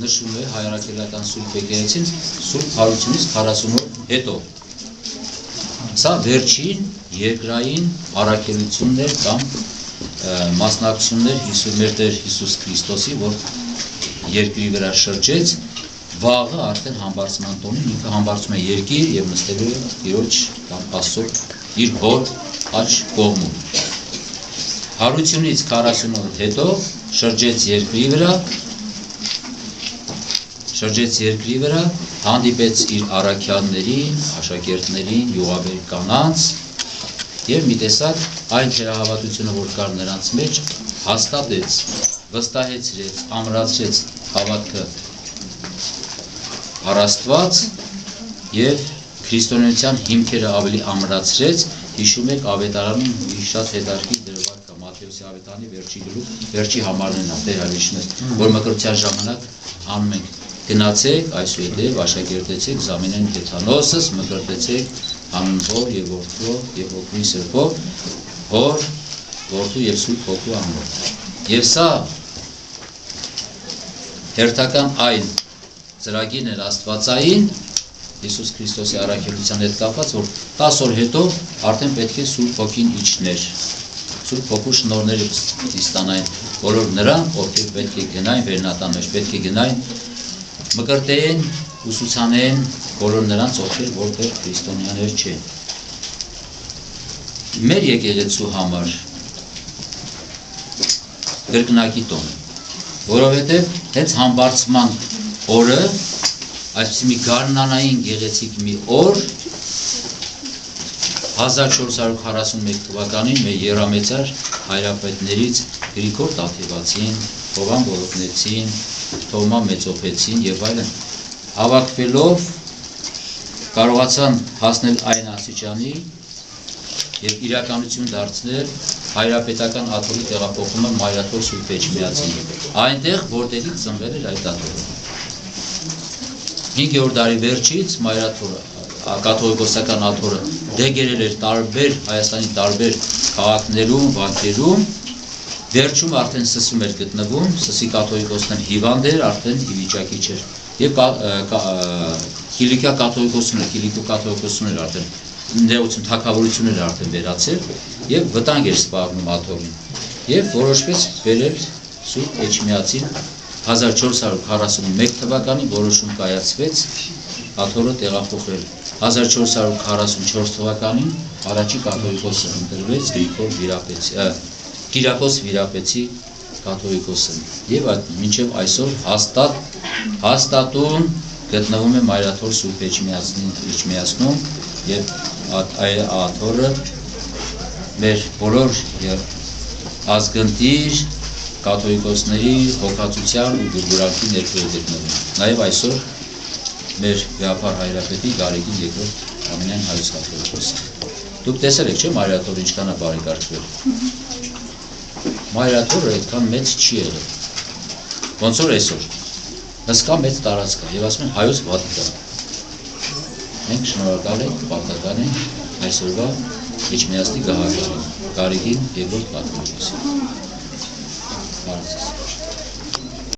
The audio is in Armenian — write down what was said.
նշում է հայրաքելական Սուրբ Եկեղեցին Սուրբ Հարությունից 40 օր հետո։ Սա վերջին երկրային առաքելություններ կամ մասնակցություններ մեր Տեր Հիսուս Քրիստոսի, որ երկրի վրա շրջեց, վաղը արդեն համբարձման տոնին ինքը համբարձում է երկիր եւ նստելու է Տիրոջ կամ Աստծո իր հոր աջ կողմում։ Հարությունից 40 օր հետո շրջեց երկրի վրա, հանդիպեց իր առաքյալներին, աշակերտներին, յուղաբեր կանանց եւ մի տեսակ այն թերահավատությունը, որ կար նրանց մեջ, հաստատեց, վստահեցրեց, ամրացրեց հավատքը առաստված եւ քրիստոնեության հիմքերը ավելի ամրացրեց։ Հիշում եք ավետարանում մի շատ հետաքրքիր դրվագ կա Մատթեոսի ավետարանի վերջի համարներն է, Տեր հավիշնես, որ մկրտության ժամանակ անում ենք գնացեք այսուհետև աշակերտեցեք զամենեն Կեթանոսս, մկրտեցեք անուն Հոր եւ Որդու եւ Հոգու Սրբով, Հոր, Որդու եւ Սուրբ Հոգու անունով։ Եվ սա հերթական այն ծրագիրն էր աստվածային Հիսուս Քրիստոսի առաքելության հետ կապված, որ 10 օր հետո արդեն պետք է Սուրբ Հոգին իջներ։ Սուրբ Հոգու շնորհները ստանային բոլոր նրանք, ովքեր պետք է գնային վերնատան մեջ, պետք է գնային մկրտեն, ուսուցանեն բոլոր նրանց, ովքեր որտեղ քրիստոնյաներ չեն։ Մեր եկեղեցու համար կրկնակի տոն, որովհետև հենց համբարձման օրը, այսպիսի մի գարնանային գեղեցիկ մի օր, 1441 թվականին մեր եռամեծար հայրապետներից Գրիգոր Տաթևացին, Հովան Բորոտնեցին, Թովմա Մեծոփեցին եւ այլն հավաքվելով կարողացան հասնել այն աստիճանի եւ իրականություն դարձնել հայրապետական աթոռի տեղափոխումը Մայրաթոր Սուրբ Էջմիածին, այնտեղ որտեղից ծնվել էր այդ աթոռը։ 5-րդ դարի վերջից Մայրաթորը կաթողիկոսական աթոռը դեգերել էր Հայաստանի տարբեր քաղաքներում, վանքերում, վերջում արդեն Սսում էր գտնվում, Սսի կաթողիկոսն հիվանդ էր, արդեն ի վիճակի չէր։ Եվ Կիլիկիա կաթողիկոսն էր արդեն ներողություն թագավորություն էր արդեն վերացել եւ վտանգ էր սպառնում աթոռին։ Եվ որոշվեց բերել Սուրբ Էջմիածին 1441 թվականին որոշում կայացվեց աթոռը տեղափոխել։ 1444 թվականին առաջի կաթողիկոսը ընտրվեց Կիրակոս Վիրապեցի կաթողիկոսը եւ մինչեւ այսօր հաստատուն գտնվում է Մայրաթոր Սուրբ Էջմիածնում եւ աթոռը մեր բոլոր ազգընտիր կաթողիկոսների հոգացության ու գուրգուրանքի ներքո է գտնվում։ Նաեւ այսօր մեր Վեհապար հայրապետի Գարեգին II ամենայն հայոց կաթողիկոսը։ Դուք տեսել եք, չէ՞, Մայրաթորը ինչքան է բարեկարգվել։ Մայրաթորը այդքան մեծ չի եղել։ Ոնց որ այսօր։ Հսկա մեծ տարածք կա եւ ասում են հայոց Վատիկան։ Մենք շնորհակալ ենք, պատկական ենք այսօրվա Էջմիածնի գահակարին, Գարեգին II կաթողիկոսին։